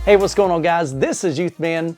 Hey, what's going on, guys? This is Youthman.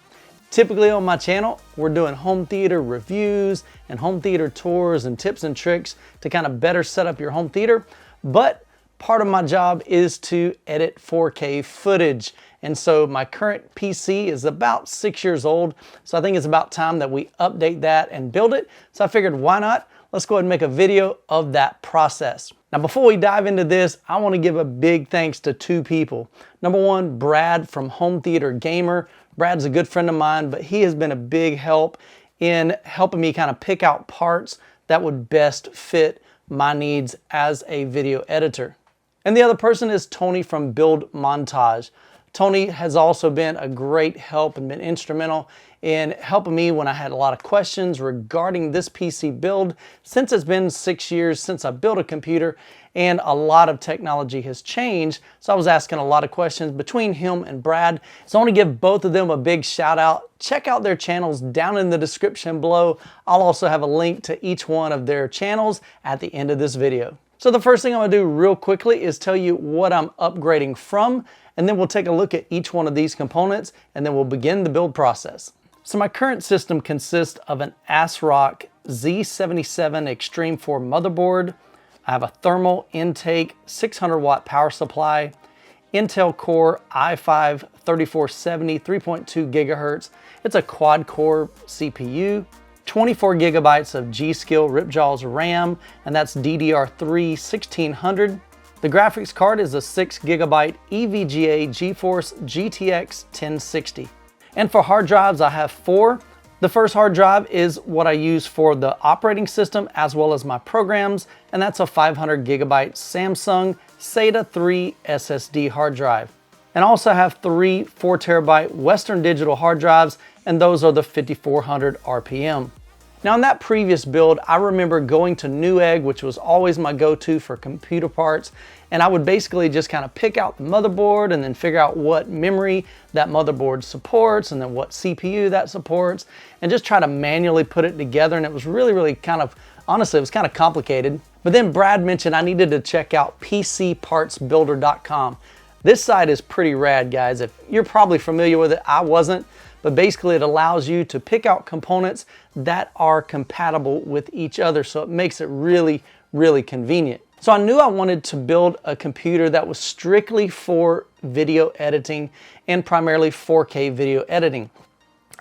Typically on my channel, we're doing home theater reviews and home theater tours and tips and tricks to kind of better set up your home theater. But part of my job is to edit 4K footage. And so my current PC is about 6 years old. So I think it's about time that we update that and build it. So I figured, why not? Let's go ahead and make a video of that process. Now, before we dive into this, I want to give a big thanks to two people. Number one, Brad from Home Theater Gamer. Brad's a good friend of mine, but he has been a big help in helping me kind of pick out parts that would best fit my needs as a video editor. And the other person is Tony from Build Montage. Tony has also been a great help and been instrumental in helping me when I had a lot of questions regarding this PC build, since it's been 6 years since I built a computer and a lot of technology has changed. So I was asking a lot of questions between him and Brad. So I want to give both of them a big shout out. Check out their channels down in the description below. I'll also have a link to each one of their channels at the end of this video. So the first thing I'm going to do real quickly is tell you what I'm upgrading from, and then we'll take a look at each one of these components, and then we'll begin the build process. So my current system consists of an ASRock Z77 Extreme 4 motherboard. I have a thermal intake 600 watt power supply, Intel Core i5 3470 3.2 gigahertz. It's a quad core CPU. 24 gigabytes of G.Skill Ripjaws RAM, and that's DDR3 1600. The graphics card is a 6 gigabyte EVGA GeForce GTX 1060. And for hard drives, I have 4. The first hard drive is what I use for the operating system as well as my programs, and that's a 500 gigabyte Samsung SATA 3 SSD hard drive. And I also have 3 4 terabyte Western Digital hard drives, and those are the 5400 RPM. Now, in that previous build, I remember going to Newegg, which was always my go-to for computer parts, and I would basically just kind of pick out the motherboard and then figure out what memory that motherboard supports and then what CPU that supports, and just try to manually put it together. And it was really kind of, honestly, it was kind of complicated. But then Brad mentioned I needed to check out PCPartsBuilder.com. This site is pretty rad, guys. If you're probably familiar with it, I wasn't. But basically it allows you to pick out components that are compatible with each other. So it makes it really convenient. So I knew I wanted to build a computer that was strictly for video editing and primarily 4K video editing.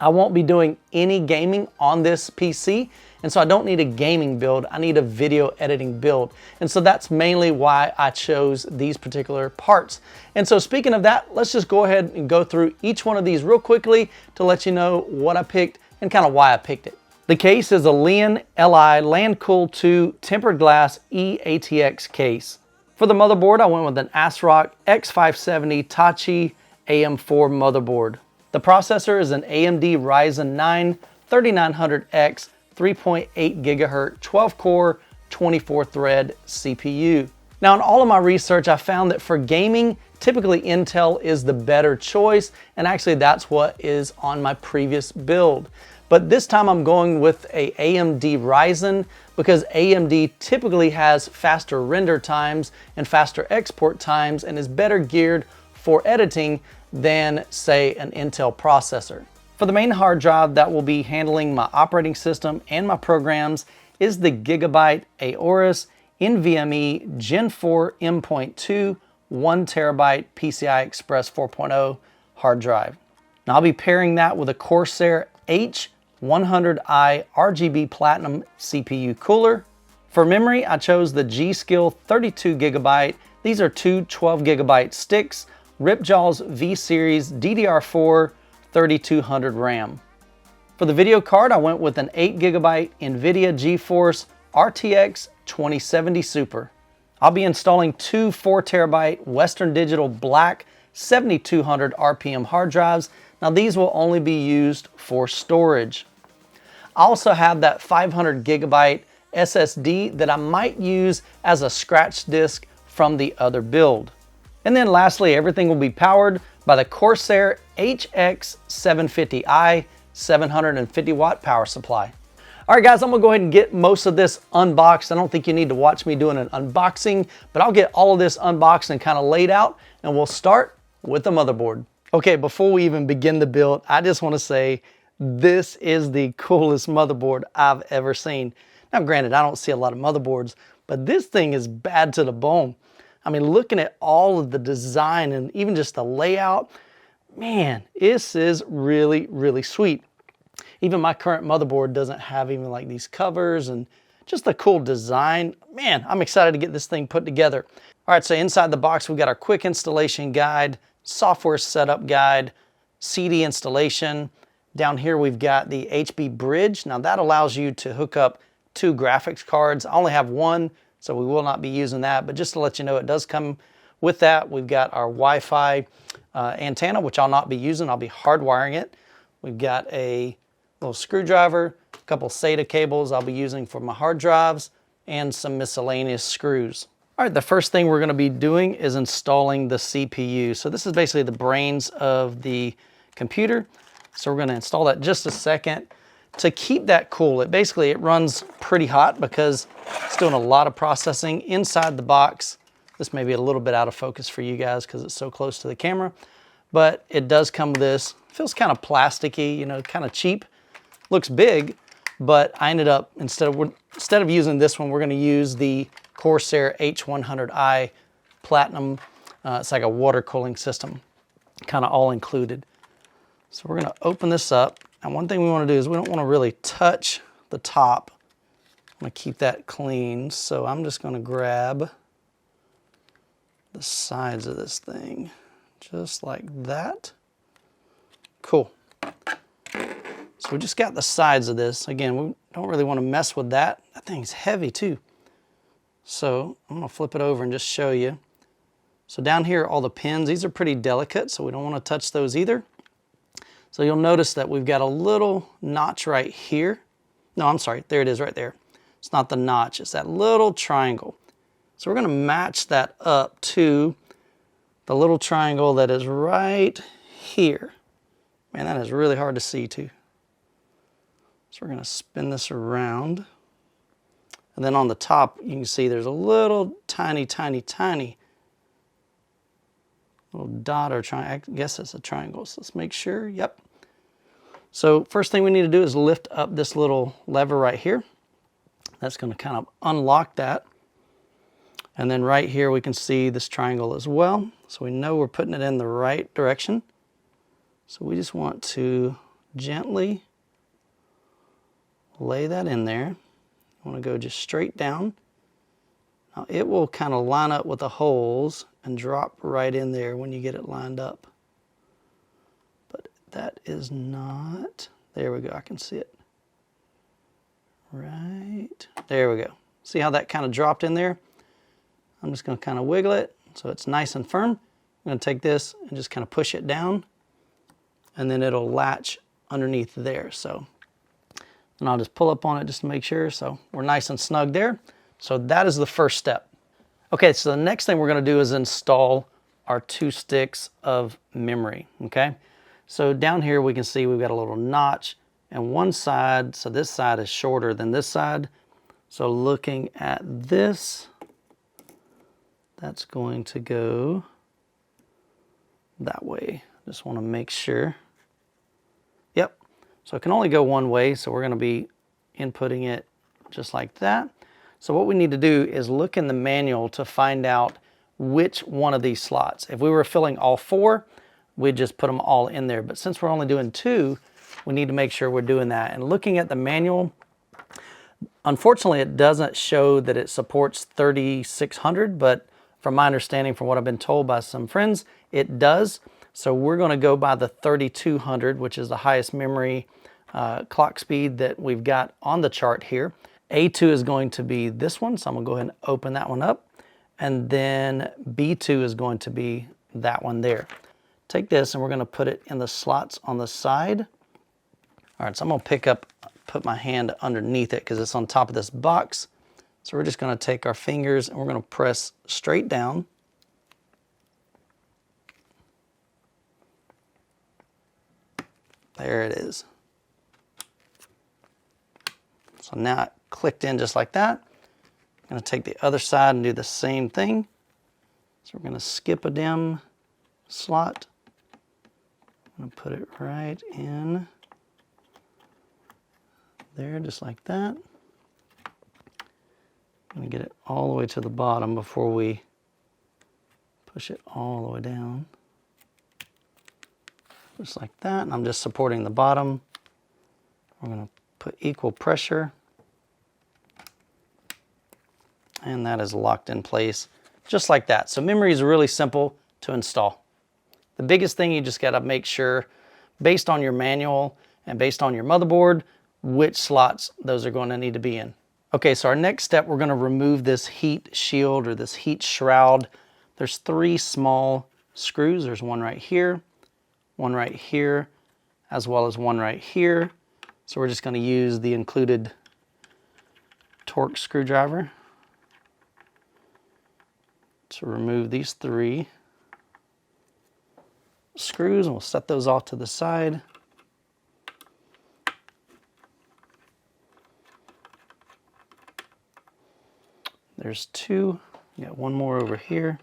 I won't be doing any gaming on this PC, and so I don't need a gaming build, I need a video editing build. And so that's mainly why I chose these particular parts. And so speaking of that, let's just go ahead and go through each one of these real quickly to let you know what I picked and kind of why I picked it. The case is a Lion Li Landcool 2 tempered glass eATX case. For the motherboard, I went with an ASRock X570 TAICHI AM4 motherboard. The processor is an AMD Ryzen 3900X 3.8 gigahertz 12 core 24 thread CPU. Now, in all of my research, I found that for gaming, typically Intel is the better choice, and actually that's what is on my previous build. But this time I'm going with a AMD Ryzen because AMD typically has faster render times and faster export times and is better geared for editing than, say, an Intel processor. For the main hard drive that will be handling my operating system and my programs is the Gigabyte Aorus NVMe Gen 4 M.2 1 terabyte PCI Express 4.0 hard drive. Now I'll be pairing that with a Corsair H100i RGB Platinum CPU cooler. For memory, I chose the G.Skill 32 gigabyte. These are two 12 gigabyte sticks, Ripjaws V-Series DDR4 3200 RAM. For the video card, I went with an 8 gigabyte NVidia GeForce RTX 2070 Super. I'll be installing 2 4 terabyte Western Digital Black 7200 RPM hard drives. Now these will only be used for storage. I also have that 500 gigabyte SSD that I might use as a scratch disk from the other build. And then lastly, everything will be powered by the Corsair HX750i 750 watt power supply. All right, guys, I'm gonna go ahead and get most of this unboxed. I don't think you need to watch me doing an unboxing, but I'll get all of this unboxed and kind of laid out, and we'll start with the motherboard. Okay, before we even begin the build, I just want to say this is the coolest motherboard I've ever seen. Now granted, I don't see a lot of motherboards, but this thing is bad to the bone. I mean, looking at all of the design and even just the layout, man, this is really, really sweet. Even my current motherboard doesn't have even like these covers and just the cool design. Man, I'm excited to get this thing put together. All right, so inside the box, we've got our quick installation guide, software setup guide, CD installation. Down here, we've got the HB bridge. Now that allows you to hook up 2 graphics cards. I only have one, so we will not be using that, but just to let you know, it does come with that. We've got our Wi-Fi antenna, which I'll not be using. I'll be hardwiring it. We've got a little screwdriver, a couple SATA cables I'll be using for my hard drives, and some miscellaneous screws. All right, the first thing we're gonna be doing is installing the CPU. So this is basically the brains of the computer. So we're gonna install that in just a second. To keep that cool, it runs pretty hot because it's doing a lot of processing inside the box. This may be a little bit out of focus for you guys because it's so close to the camera, but it does come with this. Feels kind of plasticky, you know, kind of cheap. Looks big, but I ended up, instead of using this one, we're gonna use the Corsair H100i Platinum. It's like a water cooling system, kind of all included. So we're gonna open this up. And one thing we wanna do is we don't wanna really touch the top. I'm gonna keep that clean. So I'm just gonna grab the sides of this thing, just like that. Cool. So we just got the sides of this. Again, we don't really want to mess with that. That thing's heavy too. So I'm gonna flip it over and just show you. So down here, all the pins, these are pretty delicate, so we don't want to touch those either. So you'll notice that we've got a little notch right here. No, I'm sorry, there it is right there. It's not the notch, it's that little triangle. So we're gonna match that up to the little triangle that is right here. Man, that is really hard to see too. So we're gonna spin this around. And then on the top, you can see there's a little tiny little dot or triangle. I guess it's a triangle, so let's make sure, yep. So first thing we need to do is lift up this little lever right here. That's gonna kind of unlock that. And then right here, we can see this triangle as well. So we know we're putting it in the right direction. So we just want to gently lay that in there. I want to go just straight down. Now it will kind of line up with the holes and drop right in there when you get it lined up. But that is not, there we go, I can see it. Right, there we go. See how that kind of dropped in there? I'm just going to kind of wiggle it so it's nice and firm. I'm going to take this and just kind of push it down, and then it'll latch underneath there. So, and I'll just pull up on it just to make sure. So we're nice and snug there. So that is the first step. Okay, so the next thing we're going to do is install our 2 sticks of memory, okay? So down here we can see we've got a little notch, and one side, so this side is shorter than this side. So looking at this, that's going to go that way. Just want to make sure. Yep, so it can only go one way, so we're going to be inputting it just like that. So what we need to do is look in the manual to find out which one of these slots. If we were filling all 4, we'd just put them all in there. But since we're only doing 2, we need to make sure we're doing that. And looking at the manual, unfortunately, it doesn't show that it supports 3600, but from my understanding, from what I've been told by some friends, it does. So we're going to go by the 3200, which is the highest memory clock speed that we've got on the chart here. A2 is going to be this one, so I'm going to go ahead and open that one up. And then B2 is going to be that one there. Take this and we're going to put it in the slots on the side. All right, so I'm going to put my hand underneath it because it's on top of this box. So we're just going to take our fingers and we're going to press straight down. There it is. So now it clicked in just like that. I'm going to take the other side and do the same thing. So we're going to skip a DIMM slot. I'm gonna put it right in there, just like that. I'm gonna get it all the way to the bottom before we push it all the way down. Just like that, and I'm just supporting the bottom. We're gonna put equal pressure. And that is locked in place, just like that. So memory is really simple to install. The biggest thing you just gotta make sure, based on your manual and based on your motherboard, which slots those are going to need to be in. Okay, so our next step, we're going to remove this heat shield or this heat shroud. There's 3 small screws. There's one right here, as well as one right here. So we're just going to use the included Torx screwdriver to remove these 3 screws, and we'll set those off to the side. There's 2, you got one more over here.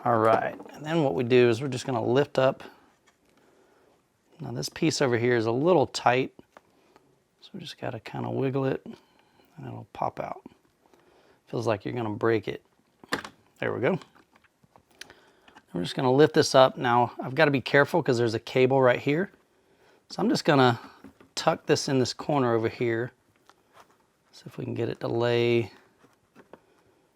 All right, and then what we do is we're just gonna lift up. Now this piece over here is a little tight, so we just gotta kind of wiggle it and it'll pop out. Feels like you're gonna break it. There we go. We're just gonna lift this up. Now I've gotta be careful because there's a cable right here. So I'm just gonna tuck this in this corner over here. See if we can get it to lay,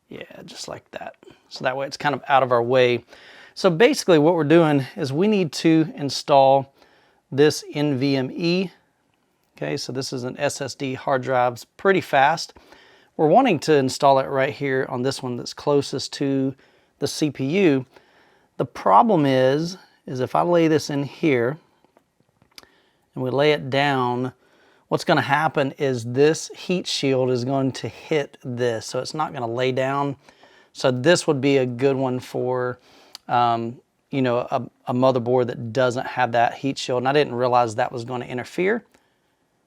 yeah, just like that. So that way it's kind of out of our way. So basically what we're doing is we need to install this NVMe. Okay, so this is an SSD hard drive. It's pretty fast. We're wanting to install it right here on this one that's closest to the CPU. The problem is if I lay this in here, and we lay it down, what's going to happen is this heat shield is going to hit this, so it's not going to lay down. So this would be a good one for, you know, a motherboard that doesn't have that heat shield, and I didn't realize that was going to interfere.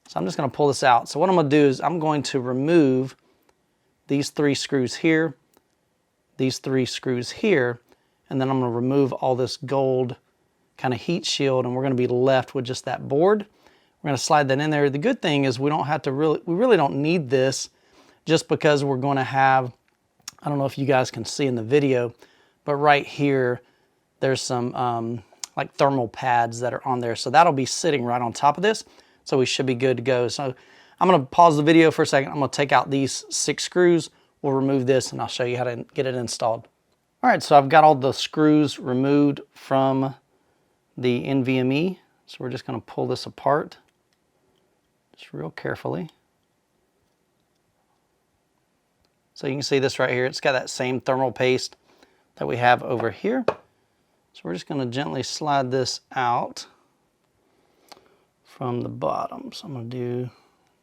So I'm just going to pull this out. So what I'm going to do is I'm going to remove these 3 screws here, these 3 screws here, and then I'm going to remove all this gold kind of heat shield, and we're going to be left with just that board. We're going to slide that in there. The good thing is we really don't need this, just because we're going to have, I don't know if you guys can see in the video, but right here there's some like thermal pads that are on there, so that'll be sitting right on top of this, so we should be good to go. So I'm going to pause the video for a second. I'm going to take out these 6 screws, we'll remove this, and I'll show you how to get it installed. All right, so I've got all the screws removed from the NVMe. So we're just going to pull this apart just real carefully. So you can see this right here. It's got that same thermal paste that we have over here. So we're just going to gently slide this out from the bottom. So I'm going to do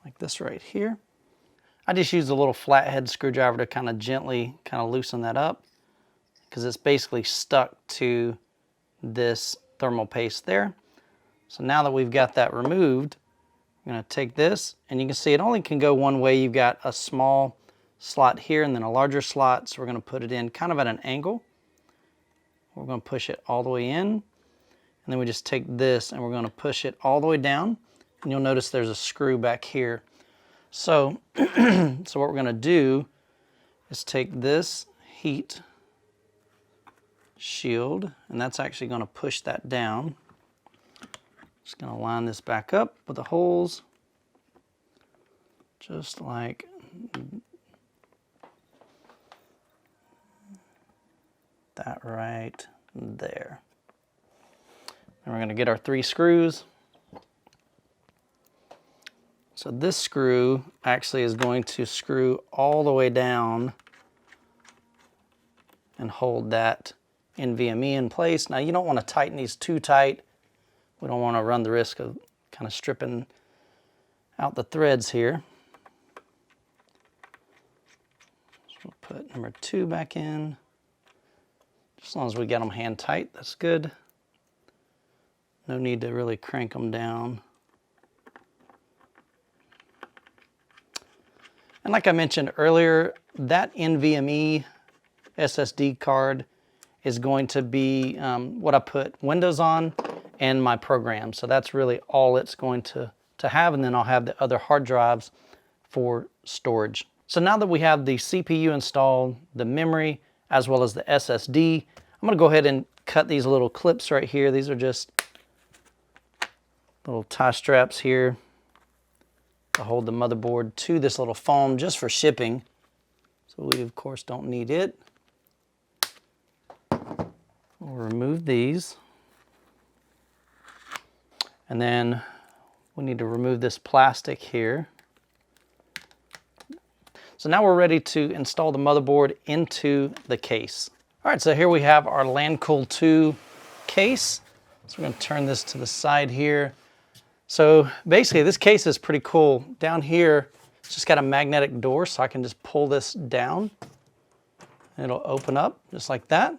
like this right here. I just used a little flathead screwdriver to kind of gently loosen that up, because it's basically stuck to this thermal paste there. So now that we've got that removed, I'm going to take this, and you can see it only can go one way. You've got a small slot here and then a larger slot, so we're going to put it in kind of at an angle. We're going to push it all the way in, and then we just take this and we're going to push it all the way down, and you'll notice there's a screw back here. So, so what we're going to do is take this heat shield, and that's actually going to push that down. Just going to line this back up with the holes, just like that right there. And we're going to get our 3 screws. So this screw actually is going to screw all the way down and hold that NVMe in place. Now you don't want to tighten these too tight. We don't want to run the risk of kind of stripping out the threads here. So we'll put number 2 back in. As long as we get them hand tight, that's good. No need to really crank them down. And like I mentioned earlier, that NVMe SSD card is going to be what I put Windows on and my program. So that's really all it's going to have, and then I'll have the other hard drives for storage. So now that we have the CPU installed, the memory, as well as the SSD, I'm gonna go ahead and cut these little clips right here. These are just little tie straps here to hold the motherboard to this little foam just for shipping. So we of course don't need it. We'll remove these. And then we need to remove this plastic here. So now we're ready to install the motherboard into the case. All right, so here we have our LandCool 2 case. So we're gonna turn this to the side here. So basically this case is pretty cool. Down here, it's just got a magnetic door, so I can just pull this down and it'll open up just like that.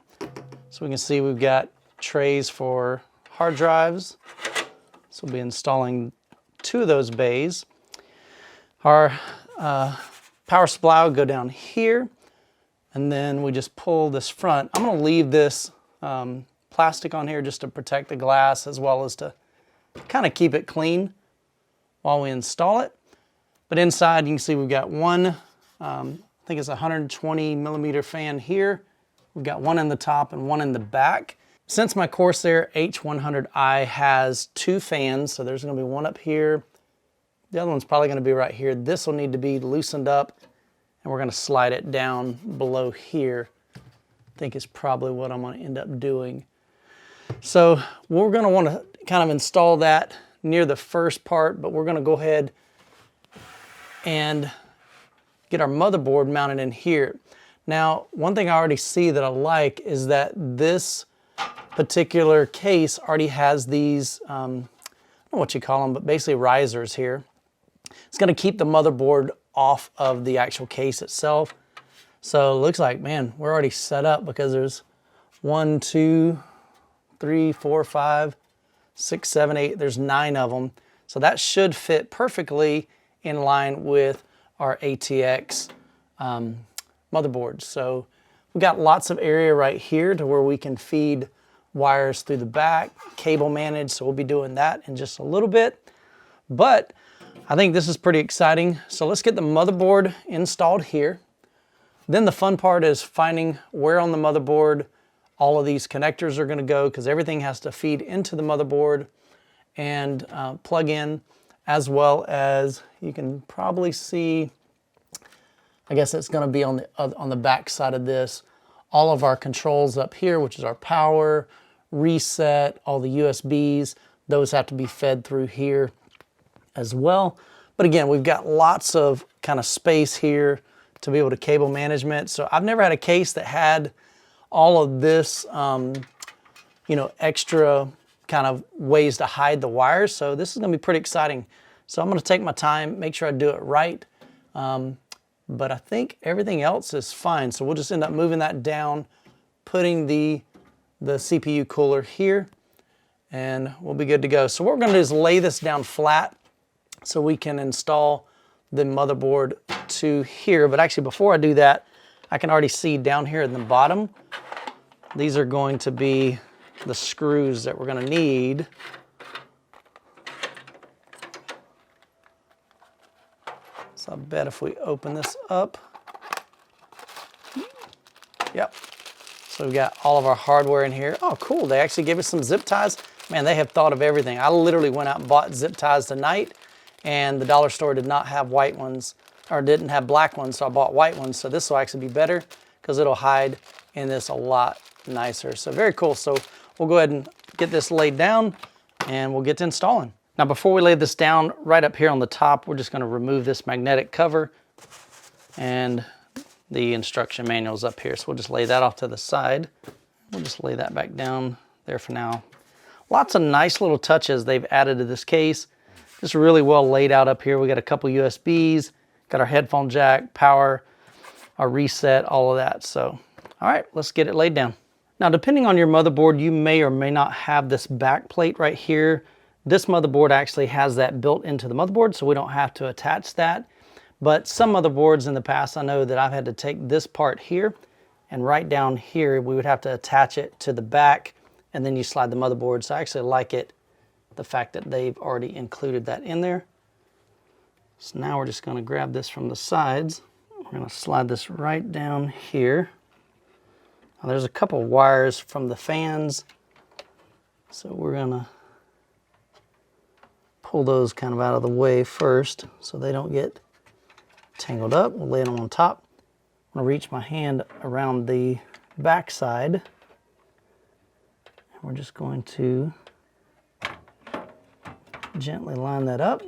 So we can see we've got trays for hard drives. So we'll be installing 2 of those bays. Our power supply will go down here, and then we just pull this front. I'm gonna leave this plastic on here just to protect the glass, as well as to kind of keep it clean while we install it. But inside you can see we've got one, I think it's a 120 millimeter fan here. We've got one in the top and one in the back. Since my Corsair H100i has 2 fans, so there's gonna be one up here. The other one's probably gonna be right here. This will need to be loosened up, and we're gonna slide it down below here. I think is probably what I'm gonna end up doing. So we're gonna wanna kind of install that near the first part, but we're gonna go ahead and get our motherboard mounted in here. Now, one thing I already see that I like is that this particular case already has these, I don't know what you call them, but basically risers here. It's gonna keep the motherboard off of the actual case itself. So it looks like, man, we're already set up because there's 1, 2, 3, 4, 5, 6, 7, 8, there's 9 of them. So that should fit perfectly in line with our ATX motherboard. So we've got lots of area right here to where we can feed wires through the back, cable managed, so we'll be doing that in just a little bit. But I think this is pretty exciting. So let's get the motherboard installed here. Then the fun part is finding where on the motherboard all of these connectors are gonna go, because everything has to feed into the motherboard and plug in, as well as you can probably see, I guess it's gonna be on the back side of this, all of our controls up here, which is our power, reset, all the USBs, those have to be fed through here as well. But again, we've got lots of kind of space here to be able to cable management. So I've never had a case that had all of this, you know, extra kind of ways to hide the wires. So this is gonna be pretty exciting. So I'm gonna take my time, make sure I do it right. But I think everything else is fine. So we'll just end up moving that down, putting the CPU cooler here, and we'll be good to go. So what we're gonna do is lay this down flat so we can install the motherboard to here. But actually before I do that, I can already see down here in the bottom, these are going to be the screws that we're gonna need. So I bet if we open this up, yep. So we've got all of our hardware in here. Oh, cool, they actually gave us some zip ties. Man, they have thought of everything. I literally went out and bought zip ties tonight, and the dollar store did not have white ones, or didn't have black ones, so I bought white ones. So this will actually be better because it'll hide in this a lot nicer. So very cool. So we'll go ahead and get this laid down and we'll get to installing. Now before we lay this down, right up here on the top, we're just gonna remove this magnetic cover, and the instruction manual is up here. So we'll just lay that off to the side. We'll just lay that back down there for now. Lots of nice little touches they've added to this case. Just really well laid out up here. We got a couple USBs, got our headphone jack, power, our reset, all of that. So, all right, let's get it laid down. Now, depending on your motherboard, you may or may not have this back plate right here. This motherboard actually has that built into the motherboard, so we don't have to attach that. But some motherboards in the past, I know that I've had to take this part here And right down here, we would have to attach it to the back, and then you slide the motherboard. So I actually like it, the fact that they've already included that in there. So now we're just going to grab this from the sides. We're going to slide this right down here. Now there's a couple wires from the fans, so we're going to pull those kind of out of the way first so they don't get tangled up. We'll lay them on top. I'm going to reach my hand around the back side, and we're just going to gently line that up.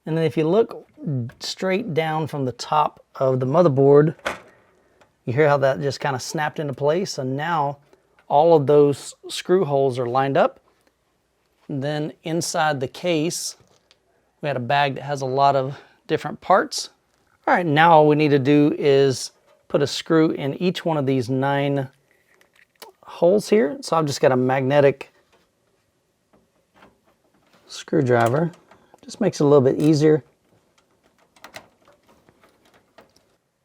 And then if you look straight down from the top of the motherboard, you hear how that just kind of snapped into place. And now all of those screw holes are lined up. And then inside the case, we had a bag that has a lot of different parts. All right, now all we need to do is put a screw in each one of these 9 holes here. So I've just got a magnetic screwdriver. Just makes it a little bit easier.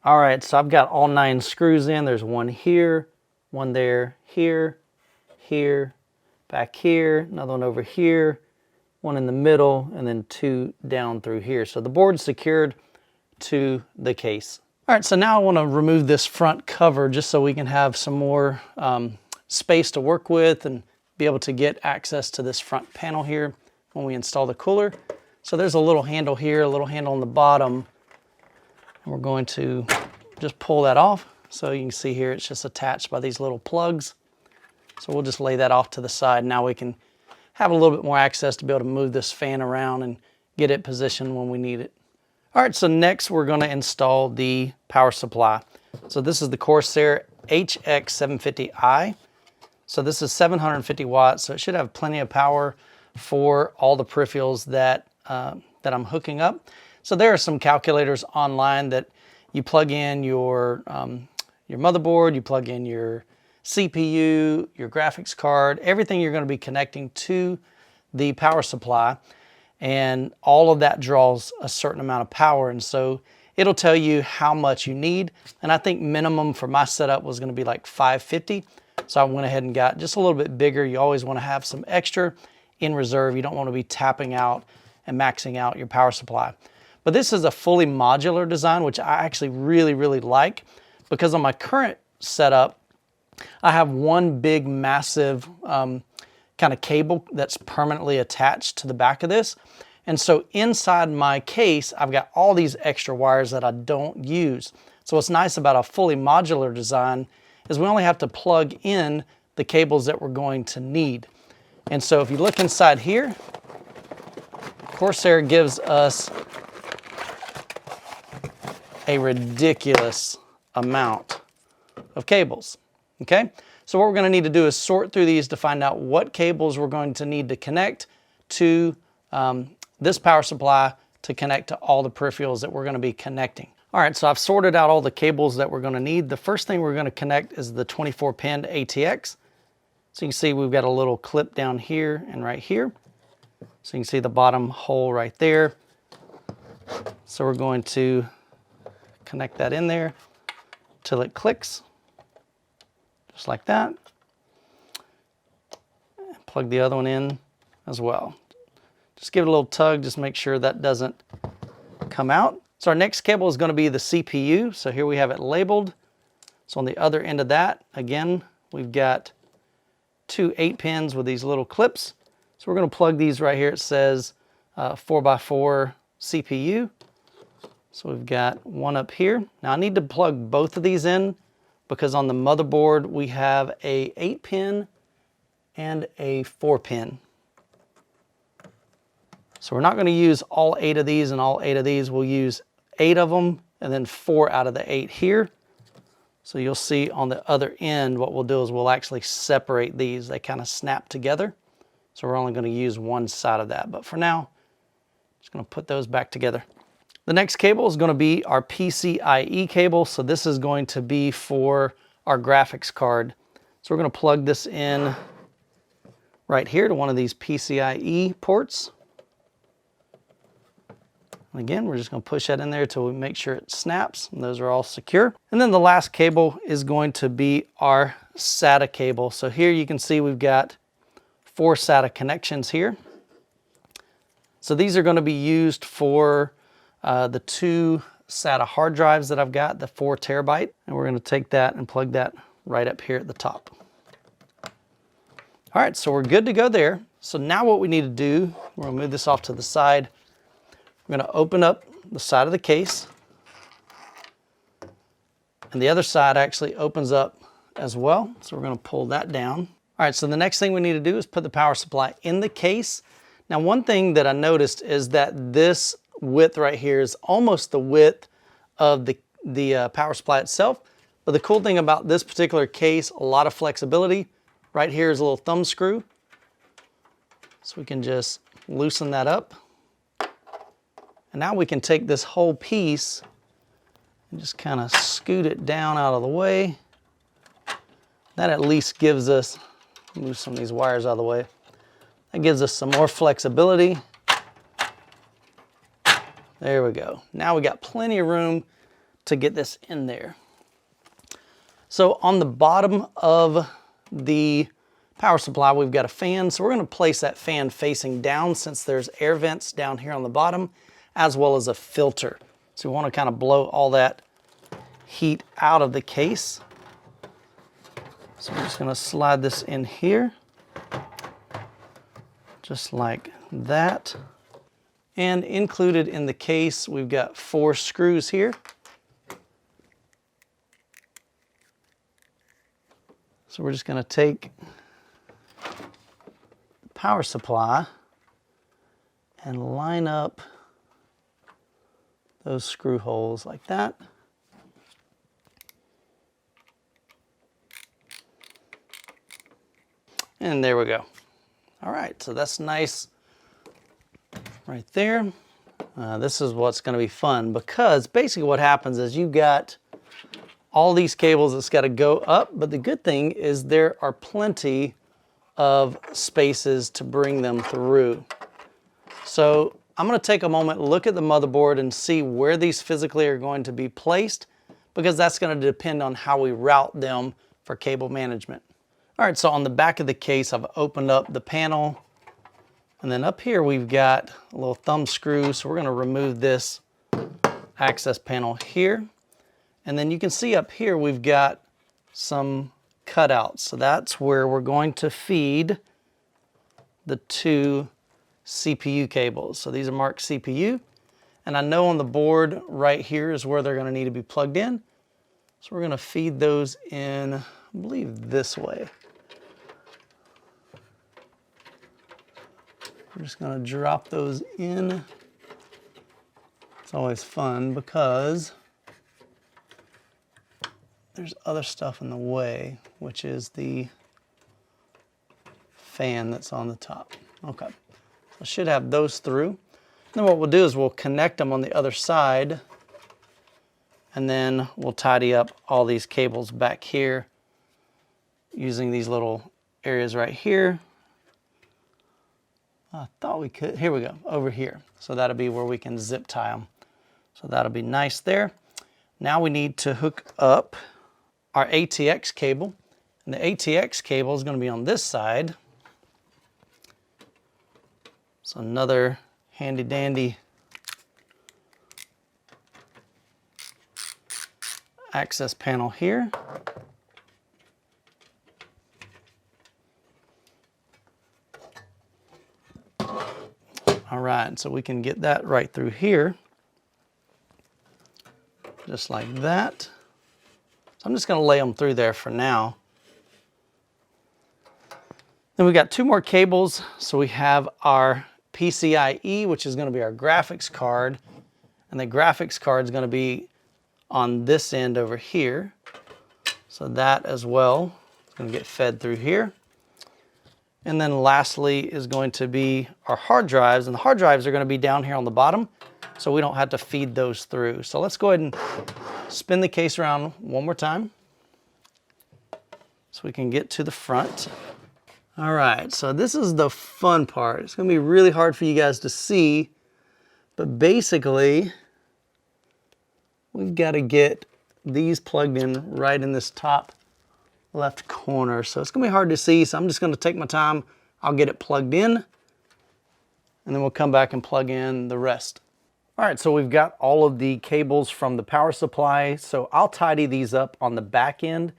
All right, so I've got all 9 screws in. There's one here, one there, here, here, back here, another one over here, one in the middle, and then 2 down through here. So the board's secured to the case. All right, so now I want to remove this front cover just so we can have some more space to work with and be able to get access to this front panel here when we install the cooler. So there's a little handle here, a little handle on the bottom, and we're going to just pull that off. So you can see here it's just attached by these little plugs. So we'll just lay that off to the side. Now we can have a little bit more access to be able to move this fan around and get it positioned when we need it. All right, so next we're going to install the power supply. So this is the Corsair HX750i. So this is 750 watts, so it should have plenty of power for all the peripherals that I'm hooking up. So there are some calculators online that you plug in your motherboard, you plug in your CPU, your graphics card, everything you're going to be connecting to the power supply, and all of that draws a certain amount of power, and so it'll tell you how much you need. And I think minimum for my setup was going to be like 550, so I went ahead and got just a little bit bigger. You always want to have some extra in reserve. You don't want to be tapping out and maxing out your power supply. But this is a fully modular design, which I actually really, really like, because on my current setup, I have one big, massive kind of cable that's permanently attached to the back of this. And so inside my case, I've got all these extra wires that I don't use. So what's nice about a fully modular design is we only have to plug in the cables that we're going to need. And so if you look inside here, Corsair gives us a ridiculous amount of cables, okay? So what we're going to need to do is sort through these to find out what cables we're going to need to connect to this power supply to connect to all the peripherals that we're going to be connecting. All right, so I've sorted out all the cables that we're going to need. The first thing we're going to connect is the 24-pin ATX. So you can see we've got a little clip down here and right here. So you can see the bottom hole right there. So we're going to connect that in there till it clicks, just like that. Plug the other one in as well. Just give it a little tug, just make sure that doesn't come out. So our next cable is going to be the CPU. So here we have it labeled. So on the other end of that, again, we've got 2 8-pins with these little clips. So we're going to plug these right here. It says 4x4 CPU. So we've got one up here. Now I need to plug both of these in because on the motherboard we have a 8-pin and a 4-pin. So we're not going to use all 8 of these and all 8 of these. We'll use 8 of them and then 4 out of the 8 here. So you'll see on the other end what we'll do is we'll actually separate these. They kind of snap together. So we're only going to use one side of that. But for now, just going to put those back together. The next cable is going to be our PCIe cable. So this is going to be for our graphics card. So we're going to plug this in right here to one of these PCIe ports. And again, we're just going to push that in there until we make sure it snaps, and those are all secure. And then the last cable is going to be our SATA cable. So here you can see we've got 4 SATA connections here. So these are going to be used for the 2 SATA hard drives that I've got, the 4 terabyte. And we're going to take that and plug that right up here at the top. All right, so we're good to go there. So now what we need to do, we're going to move this off to the side. We're going to open up the side of the case. And the other side actually opens up as well. So we're going to pull that down. All right, so the next thing we need to do is put the power supply in the case. Now, one thing that I noticed is that this width right here is almost the width of the power supply itself. But the cool thing about this particular case, a lot of flexibility. Right here is a little thumb screw. So we can just loosen that up. And now we can take this whole piece and just kind of scoot it down out of the way. That at least gives us, move some of these wires out of the way. That gives us some more flexibility. There we go. Now we got plenty of room to get this in there. So on the bottom of the power supply, we've got a fan. So we're going to place that fan facing down since there's air vents down here on the bottom, as well as a filter. So we want to kind of blow all that heat out of the case. So we're just going to slide this in here, just like that. And included in the case, we've got 4 screws here. So we're just going to take the power supply and line up those screw holes like that. And there we go. All right, so that's nice right there. This is what's going to be fun, because basically what happens is you've got all these cables that's got to go up, but the good thing is there are plenty of spaces to bring them through. So I'm going to take a moment, look at the motherboard and see where these physically are going to be placed, because that's going to depend on how we route them for cable management. All right, so on the back of the case, I've opened up the panel, and then up here we've got a little thumb screw. So we're going to remove this access panel here. And then you can see up here we've got some cutouts. So that's where we're going to feed the 2 CPU cables. So these are marked CPU. And I know on the board right here is where they're going to need to be plugged in. So we're going to feed those in, I believe, this way. We're just going to drop those in. It's always fun because there's other stuff in the way, which is the fan that's on the top. Okay, so I should have those through. Then what we'll do is we'll connect them on the other side, and then we'll tidy up all these cables back here using these little areas right here. I thought we could, here we go, over here. So that'll be where we can zip tie them. So that'll be nice there. Now we need to hook up our ATX cable. And the ATX cable is going to be on this side. So another handy dandy access panel here. All right, so we can get that right through here, just like that. So I'm just going to lay them through there for now. Then we got 2 more cables. So we have our PCIe, which is going to be our graphics card, and the graphics card is going to be on this end over here. So that as well is going to get fed through here. And then lastly is going to be our hard drives, and the hard drives are going to be down here on the bottom, so we don't have to feed those through. So let's go ahead and spin the case around one more time so we can get to the front. All right, so this is the fun part. It's going to be really hard for you guys to see But basically, we've got to get these plugged in right in this top left corner. So it's gonna be hard to see, so I'm just gonna take my time. I'll get it plugged in, and then we'll come back and plug in the rest. All right, so we've got all of the cables from the power supply. So I'll tidy these up on the back end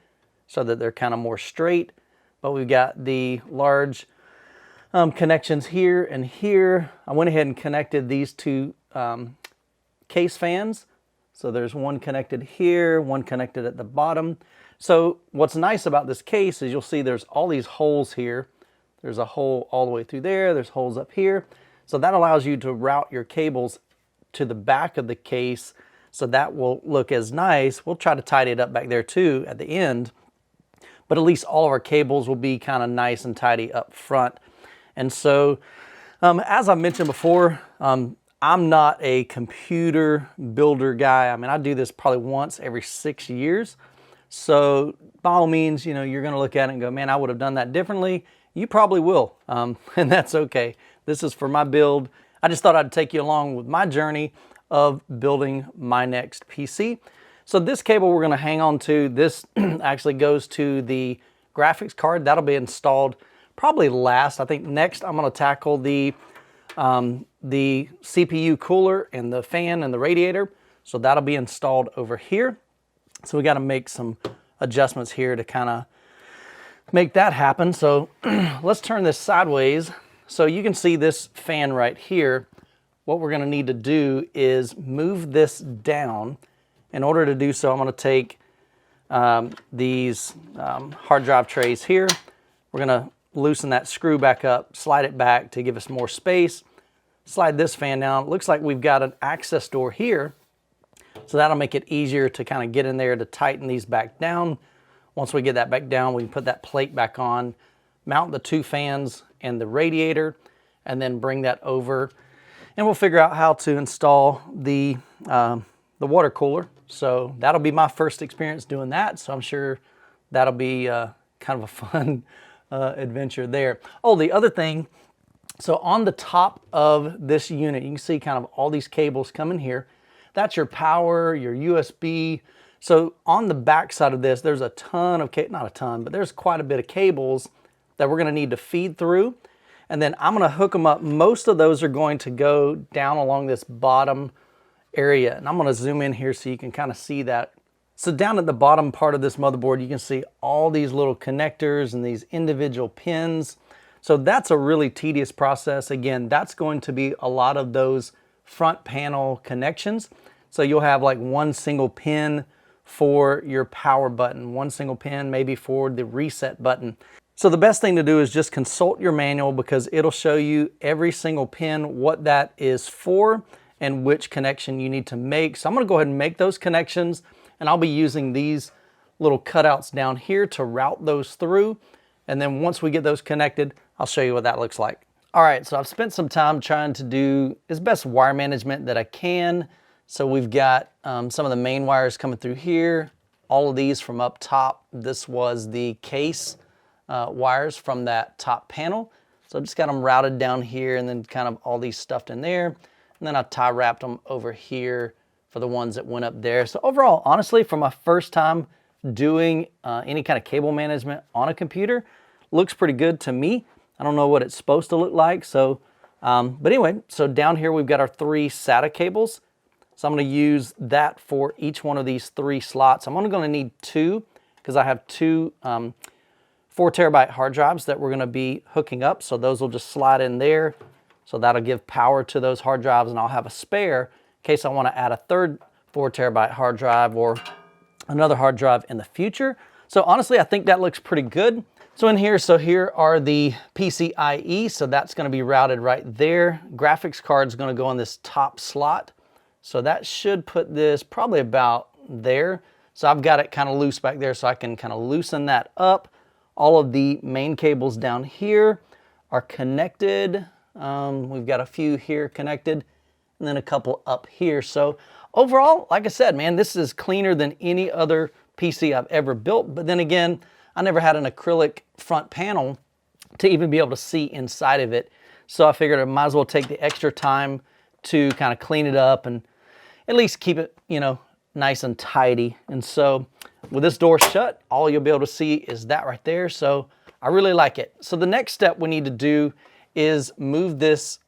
so that they're kind of more straight. But we've got the large connections here and here. I went ahead and connected these two case fans. So there's one connected here, one connected at the bottom. So what's nice about this case is you'll see there's all these holes here. There's a hole all the way through there. There's holes up here. So that allows you to route your cables to the back of the case. So that will look as nice. We'll try to tidy it up back there too at the end. But at least all of our cables will be kind of nice and tidy up front. And so, as I mentioned before, I'm not a computer builder guy. I mean, I do this probably once every 6 years. So by all means, you know, you're gonna look at it and go, man, I would have done that differently. You probably will, and that's okay. This is for my build. I just thought I'd take you along with my journey of building my next PC. So this cable we're gonna hang on to, this actually goes to the graphics card. That'll be installed probably last. I think next I'm gonna tackle the CPU cooler and the fan and the radiator. So that'll be installed over here. So we got to make some adjustments here to kind of make that happen. So let's turn this sideways. So you can see this fan right here. What we're going to need to do is move this down. In order to do so, I'm going to take these hard drive trays here. We're going to loosen that screw back up, slide it back to give us more space. Slide this fan down. It looks like we've got an access door here. So that'll make it easier to kind of get in there to tighten these back down. Once we get that back down, we can put that plate back on, mount the two fans and the radiator, and then bring that over. And we'll figure out how to install the water cooler. So that'll be my first experience doing that. So I'm sure that'll be kind of a fun adventure there. Oh, the other thing, so on the top of this unit, you can see kind of all these cables coming here. That's your power, your USB. So on the back side of this, there's a ton of, not a ton, but there's quite a bit of cables that we're gonna need to feed through. And then I'm gonna hook them up. Most of those are going to go down along this bottom area. And I'm gonna zoom in here so you can kind of see that. So down at the bottom part of this motherboard, you can see all these little connectors and these individual pins. So that's a really tedious process. Again, that's going to be a lot of those front panel connections. So you'll have like one single pin for your power button, one single pin maybe for the reset button. So the best thing to do is just consult your manual, because it'll show you every single pin, what that is for and which connection you need to make. So I'm gonna go ahead and make those connections, and I'll be using these little cutouts down here to route those through. And then once we get those connected, I'll show you what that looks like. All right, so I've spent some time trying to do as best wire management that I can. So we've got some of the main wires coming through here, all of these from up top. This was the case wires from that top panel. So I just got them routed down here, and then kind of all these stuffed in there. And then I tie wrapped them over here for the ones that went up there. So overall, honestly, for my first time doing any kind of cable management on a computer, looks pretty good to me. I don't know what it's supposed to look like. So, but anyway, so down here we've got our 3 SATA cables. So I'm going to use that for each one of these 3 slots. I'm only going to need 2 because I have 2 4 terabyte hard drives that we're going to be hooking up. So those will just slide in there. So that'll give power to those hard drives, and I'll have a spare in case I want to add a 3rd 4 terabyte hard drive or another hard drive in the future. So honestly, I think that looks pretty good. So in here, here are the PCIe. So that's going to be routed right there. Graphics card is going to go in this top slot. So that should put this probably about there. So I've got it kind of loose back there, so I can kind of loosen that up. All of the main cables down here are connected. We've got a few here connected, and then a couple up here. So overall, like I said, man, this is cleaner than any other PC I've ever built. But then again, I never had an acrylic front panel to even be able to see inside of it. So I figured I might as well take the extra time to kind of clean it up and at least keep it, you know, nice and tidy. And so with this door shut, all you'll be able to see is that right there. So I really like it. So the next step we need to do is move this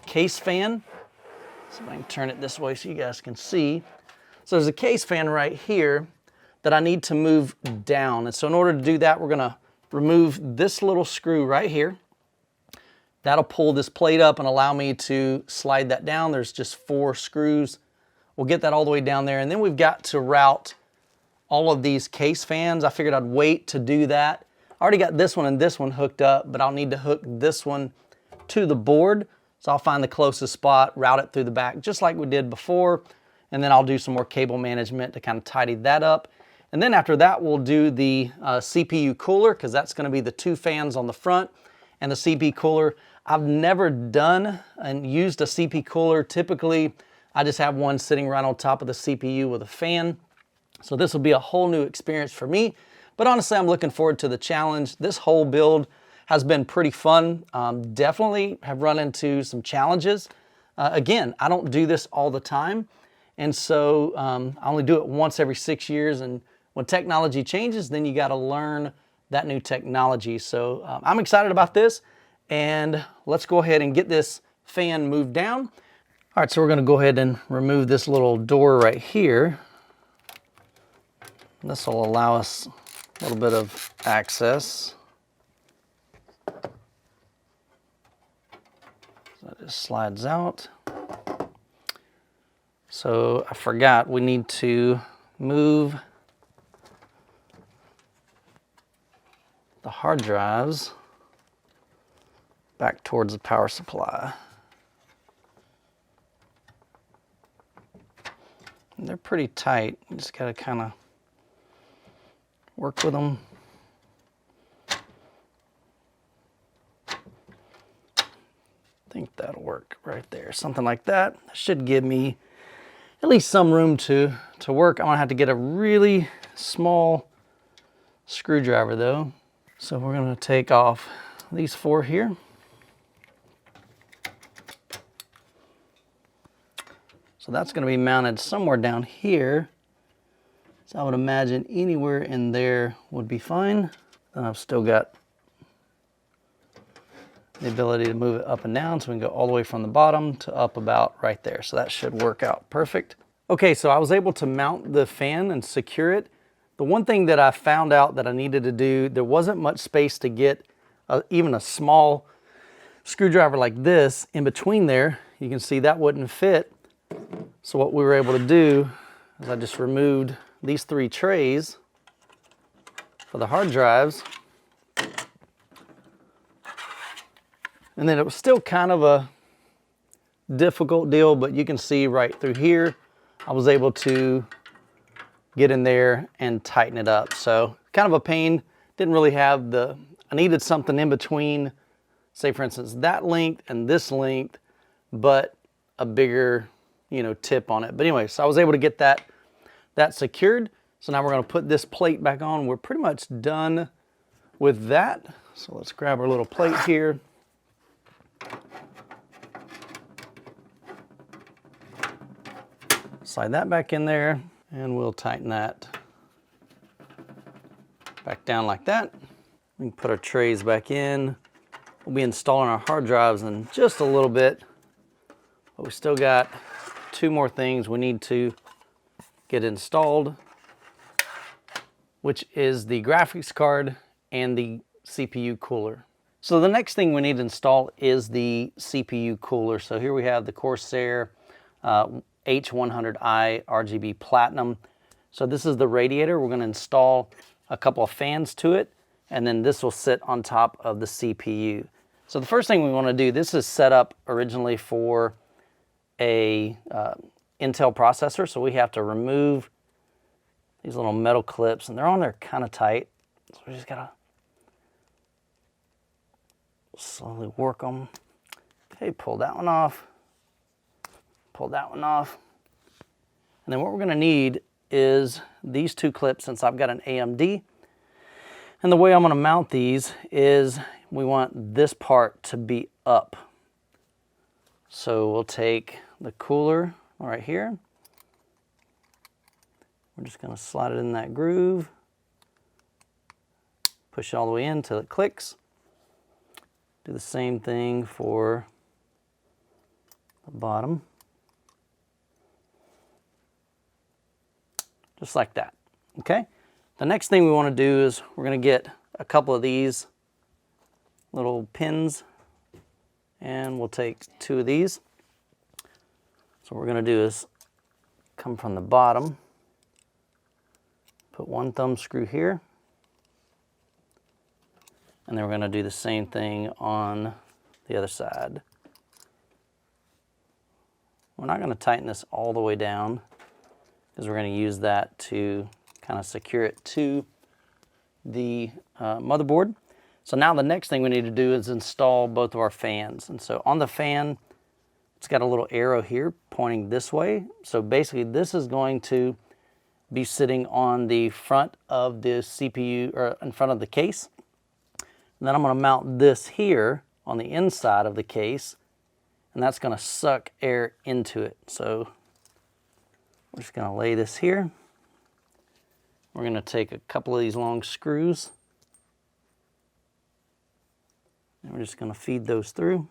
case fan. So I can turn it this way so you guys can see. So there's a case fan right here that I need to move down. And so in order to do that, we're gonna remove this little screw right here. That'll pull this plate up and allow me to slide that down. There's just 4 screws. We'll get that all the way down there. And then we've got to route all of these case fans. I figured I'd wait to do that. I already got this one and this one hooked up, but I'll need to hook this one to the board. So I'll find the closest spot, route it through the back, just like we did before. And then I'll do some more cable management to kind of tidy that up. And then after that, we'll do the CPU cooler, because that's going to be the 2 fans on the front and the CPU cooler. I've never done and used a CPU cooler. Typically, I just have one sitting right on top of the CPU with a fan. So this will be a whole new experience for me. But honestly, I'm looking forward to the challenge. This whole build has been pretty fun. Definitely have run into some challenges. Again, I don't do this all the time. And so I only do it once every 6 years. And when technology changes, then you got to learn that new technology. So I'm excited about this. And let's go ahead and get this fan moved down. All right, so we're going to go ahead and remove this little door right here. This will allow us a little bit of access. So that just slides out. So I forgot, we need to move the hard drives back towards the power supply. And they're pretty tight. You just gotta kind of work with them. I think that'll work right there. Something like that. That should give me at least some room to work. I'm gonna have to get a really small screwdriver though. So we're gonna take off these 4 here. So that's going to be mounted somewhere down here. So I would imagine anywhere in there would be fine. Then I've still got the ability to move it up and down, so we can go all the way from the bottom to up about right there. So that should work out perfect. Okay, so I was able to mount the fan and secure it. The one thing that I found out that I needed to do, there wasn't much space to get even a small screwdriver like this in between there. You can see that wouldn't fit. So what we were able to do is I just removed these 3 trays for the hard drives. And then it was still kind of a difficult deal, but you can see right through here, I was able to get in there and tighten it up. So kind of a pain, didn't really have I needed something in between, say for instance, that length and this length, but a bigger, you know, tip on it. But anyway, so I was able to get that secured. So now we're going to put this plate back on. We're pretty much done with that. So let's grab our little plate here. Slide that back in there, and we'll tighten that back down like that. We can put our trays back in. We'll be installing our hard drives in just a little bit, but we still got 2 more things we need to get installed, which is the graphics card and the CPU cooler. So the next thing we need to install is the CPU cooler. So here we have the Corsair H100i RGB Platinum. So this is the radiator. We're going to install a couple of fans to it, and then this will sit on top of the CPU. So the first thing we want to do, this is set up originally for a Intel processor, so we have to remove these little metal clips, and they're on there kind of tight, so we just gotta slowly work them. Okay, pull that one off, pull that one off, and then what we're gonna need is these 2 clips, since I've got an AMD. And the way I'm gonna mount these is we want this part to be up. So we'll take the cooler right here. We're just going to slide it in that groove. Push it all the way in until it clicks. Do the same thing for the bottom. Just like that, okay? The next thing we want to do is we're going to get a couple of these little pins, and we'll take 2 of these. So what we're going to do is come from the bottom, put 1 thumb screw here, and then we're going to do the same thing on the other side. We're not going to tighten this all the way down because we're going to use that to kind of secure it to the motherboard. So now the next thing we need to do is install both of our fans. And so on the fan, it's got a little arrow here pointing this way. So basically this is going to be sitting on the front of the CPU, or in front of the case. And then I'm going to mount this here on the inside of the case, and that's going to suck air into it. So we're just going to lay this here. We're going to take a couple of these long screws, and we're just going to feed those through.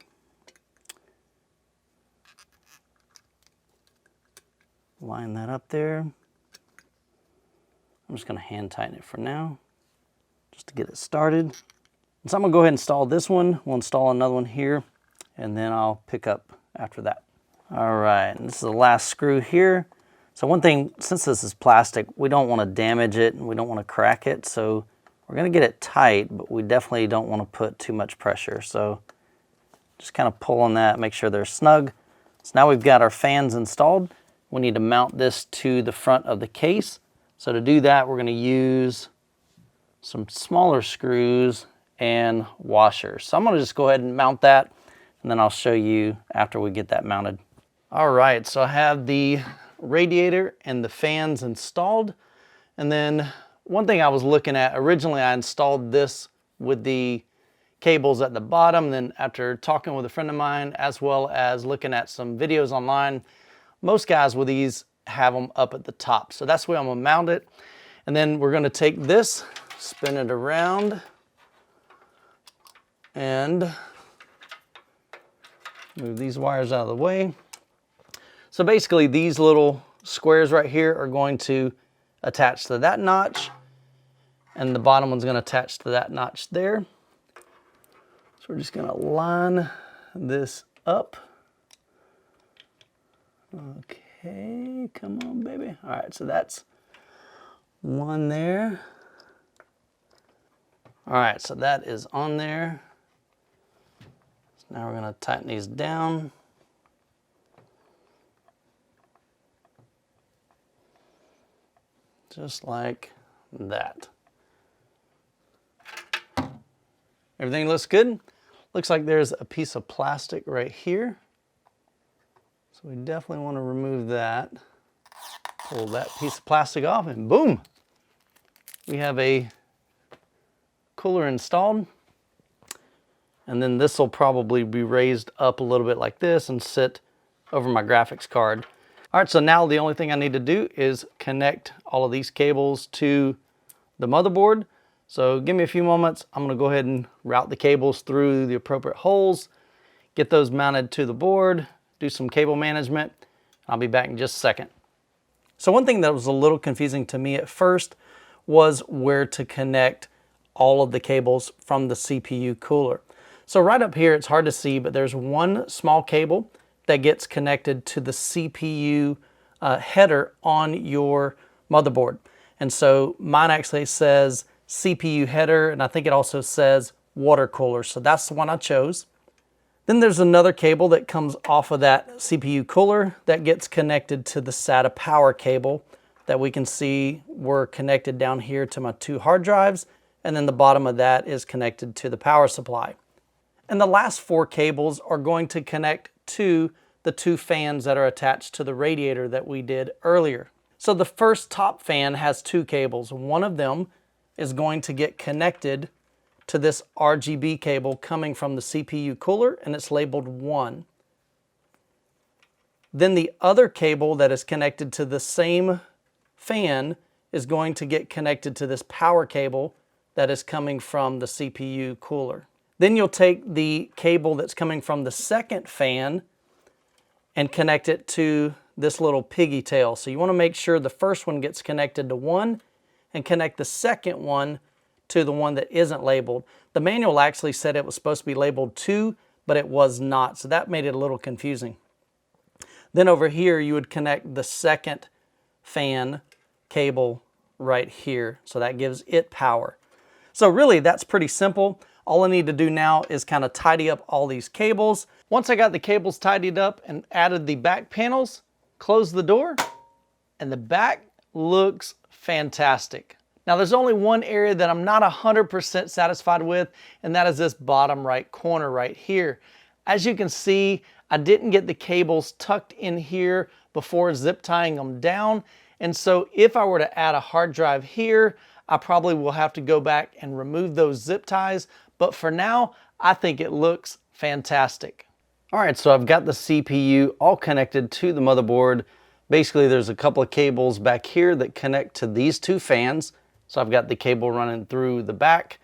Line that up there. I'm just going to hand tighten it for now, just to get it started. And so I'm going to go ahead and install this one. We'll install another one here, and then I'll pick up after that. All right, and this is the last screw here. So one thing, since this is plastic, we don't want to damage it and we don't want to crack it. So we're going to get it tight, but we definitely don't want to put too much pressure. So just kind of pull on that, make sure they're snug. So now we've got our fans installed. We need to mount this to the front of the case. So to do that, we're going to use some smaller screws and washers. So I'm going to just go ahead and mount that, and then I'll show you after we get that mounted. All right, so I have the radiator and the fans installed. And then one thing I was looking at, originally I installed this with the cables at the bottom. Then after talking with a friend of mine, as well as looking at some videos online, most guys with these have them up at the top. So that's where I'm gonna mount it. And then we're gonna take this, spin it around, and move these wires out of the way. So basically these little squares right here are going to attach to that notch, and the bottom one's going to attach to that notch there. So we're just going to line this up. Okay, come on, baby. All right, so that's one there. All right, so that is on there. So now we're going to tighten these down. Just like that. Everything looks good. Looks like there's a piece of plastic right here. So we definitely want to remove that. Pull that piece of plastic off, and boom! We have a cooler installed. And then this will probably be raised up a little bit like this and sit over my graphics card. All right, so now the only thing I need to do is connect all of these cables to the motherboard. So give me a few moments. I'm gonna go ahead and route the cables through the appropriate holes, get those mounted to the board, do some cable management. I'll be back in just a second. So one thing that was a little confusing to me at first was where to connect all of the cables from the CPU cooler. So right up here, it's hard to see, but there's one small cable that gets connected to the CPU header on your motherboard. And so mine actually says CPU header, and I think it also says water cooler. So that's the one I chose. Then there's another cable that comes off of that CPU cooler that gets connected to the SATA power cable that we can see were connected down here to my 2 hard drives. And then the bottom of that is connected to the power supply. And the last 4 cables are going to connect to the 2 fans that are attached to the radiator that we did earlier. So the first top fan has 2 cables. One of them is going to get connected to this RGB cable coming from the CPU cooler, and it's labeled 1. Then the other cable that is connected to the same fan is going to get connected to this power cable that is coming from the CPU cooler. Then you'll take the cable that's coming from the second fan and connect it to this little piggy tail. So you want to make sure the first one gets connected to one and connect the second one to the one that isn't labeled. The manual actually said it was supposed to be labeled 2, but it was not. So that made it a little confusing. Then over here, you would connect the second fan cable right here. So that gives it power. So really, that's pretty simple. All I need to do now is kind of tidy up all these cables. Once I got the cables tidied up and added the back panels, closed the door, and the back looks fantastic. Now there's only one area that I'm not 100% satisfied with, and that is this bottom right corner right here. As you can see, I didn't get the cables tucked in here before zip tying them down. And so if I were to add a hard drive here, I probably will have to go back and remove those zip ties. But for now, I think it looks fantastic. All right, so I've got the CPU all connected to the motherboard. Basically, there's a couple of cables back here that connect to these two fans. So I've got the cable running through the back,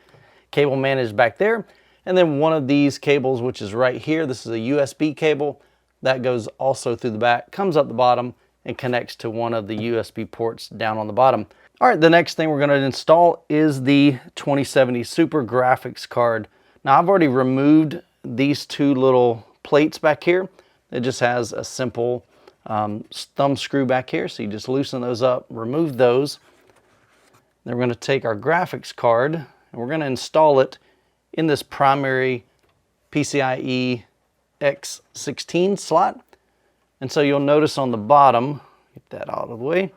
cable managed back there. And then one of these cables, which is right here, this is a USB cable that goes also through the back, comes up the bottom and connects to one of the USB ports down on the bottom. All right, the next thing we're going to install is the 2070 Super graphics card. Now I've already removed these two little plates back here. It just has a simple thumb screw back here. So you just loosen those up, remove those. Then we're going to take our graphics card and we're going to install it in this primary PCIe X16 slot. And so you'll notice on the bottom, get that out of the way.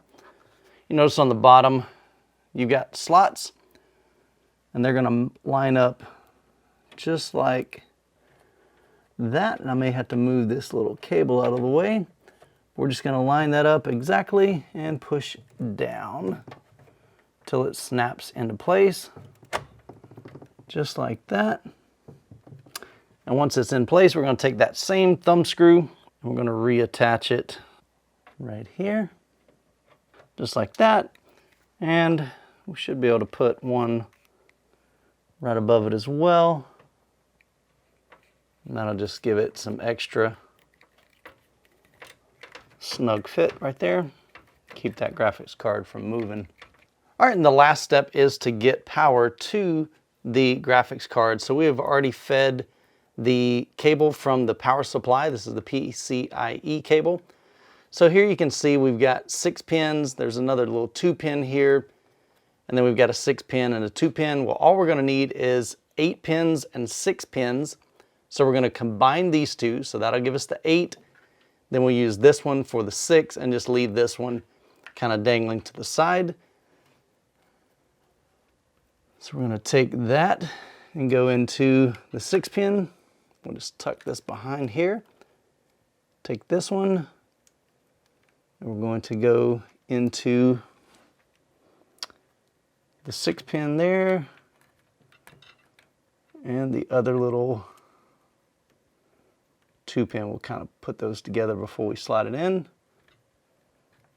You notice on the bottom, you've got slots and they're going to line up just like that. And I may have to move this little cable out of the way. We're just going to line that up exactly and push down till it snaps into place, just like that. And once it's in place, we're going to take that same thumb screw and we're going to reattach it right here, just like that. And we should be able to put one right above it as well. And that'll just give it some extra snug fit right there. Keep that graphics card from moving. All right, and the last step is to get power to the graphics card. So we have already fed the cable from the power supply. This is the PCIe cable. So here you can see we've got 6 pins. There's another little 2-pin here. And then we've got a 6-pin and a 2-pin. Well, all we're going to need is 8 pins and 6 pins. So we're going to combine these two. So that'll give us the 8. Then we'll use this one for the 6 and just leave this one kind of dangling to the side. So we're going to take that and go into the 6-pin. We'll just tuck this behind here. Take this one, and we're going to go into the 6-pin there, and the other little 2-pin. We'll kind of put those together before we slide it in,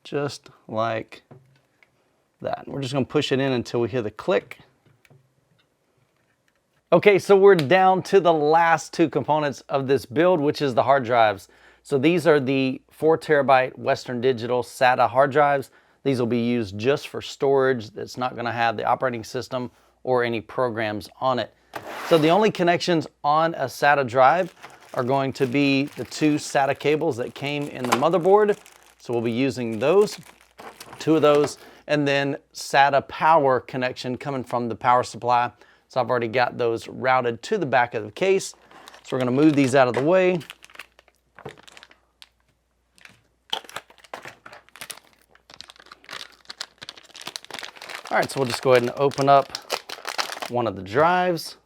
just like that. And we're just going to push it in until we hear the click. Okay, so we're down to the last 2 components of this build, which is the hard drives. So these are the 4 terabyte Western Digital SATA hard drives. These will be used just for storage. That's not going to have the operating system or any programs on it. So the only connections on a SATA drive are going to be the 2 SATA cables that came in the motherboard. So we'll be using those, 2 of those, and then SATA power connection coming from the power supply. So I've already got those routed to the back of the case. So we're going to move these out of the way. All right, so we'll just go ahead and open up one of the drives.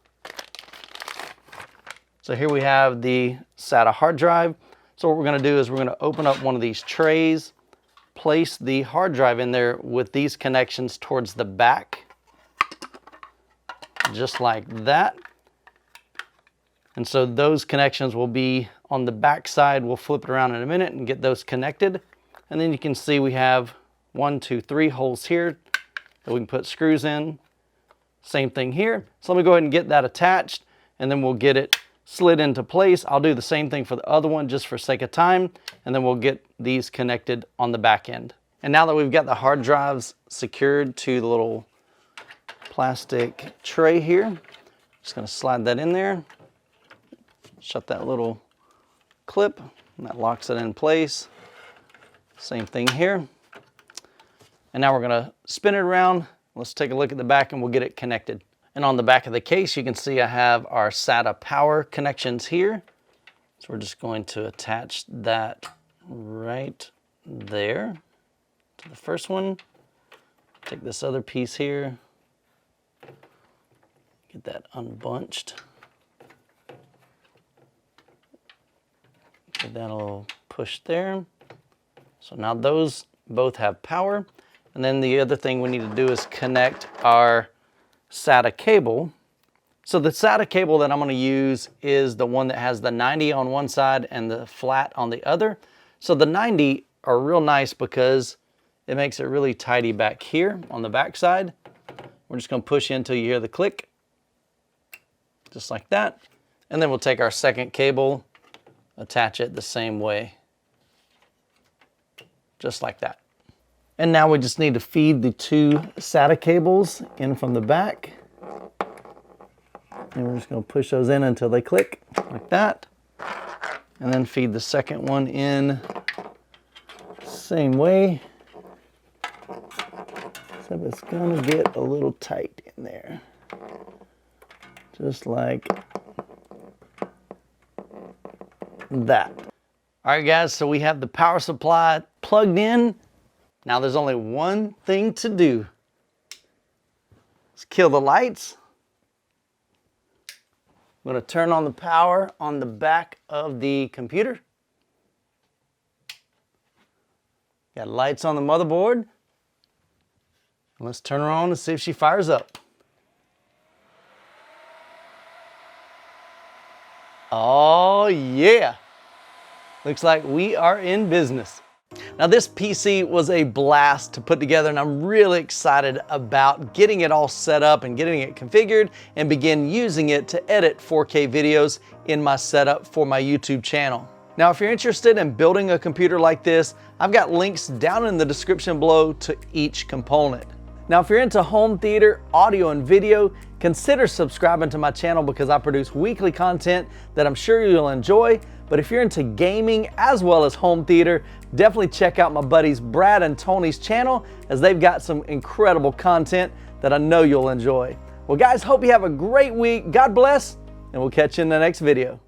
So here we have the SATA hard drive. So what we're going to do is we're going to open up one of these trays, place the hard drive in there with these connections towards the back, just like that. And so those connections will be On the back side, we'll flip it around in a minute and get those connected. And then you can see we have 1, 2, 3 holes here that we can put screws in. Same thing here. So let me go ahead and get that attached, and then we'll get it slid into place. I'll do the same thing for the other one just for sake of time, and then we'll get these connected on the back end. And now that we've got the hard drives secured to the little plastic tray here, just gonna slide that in there, shut that little clip, and that locks it in place. Same thing here. And now we're gonna spin it around. Let's take a look at the back and we'll get it connected. And on the back of the case, you can see I have our SATA power connections here. So we're just going to attach that right there to the first one. Take this other piece here, get that unbunched. Get that a little push there. So now those both have power. And then the other thing we need to do is connect our SATA cable. So the SATA cable that I'm going to use is the one that has the 90 on one side and the flat on the other. So the 90 are real nice because it makes it really tidy back here on the back side. We're just going to push in until you hear the click, just like that. And then we'll take our second cable, attach it the same way, just like that. And now we just need to feed the 2 SATA cables in from the back. And we're just going to push those in until they click, like that. And then feed the second one in same way. Except it's going to get a little tight in there. Just like that. All right, guys, so we have the power supply plugged in. Now there's only one thing to do. Let's kill the lights. I'm going to turn on the power on the back of the computer. Got lights on the motherboard. Let's turn her on and see if she fires up. Oh yeah. Looks like we are in business. Now this PC was a blast to put together, and I'm really excited about getting it all set up and getting it configured and begin using it to edit 4K videos in my setup for my YouTube channel. Now if you're interested in building a computer like this, I've got links down in the description below to each component. Now if you're into home theater, audio and video, consider subscribing to my channel because I produce weekly content that I'm sure you'll enjoy. But if you're into gaming as well as home theater, definitely check out my buddies Brad and Tony's channel, as they've got some incredible content that I know you'll enjoy. Well guys, hope you have a great week. God bless, and we'll catch you in the next video.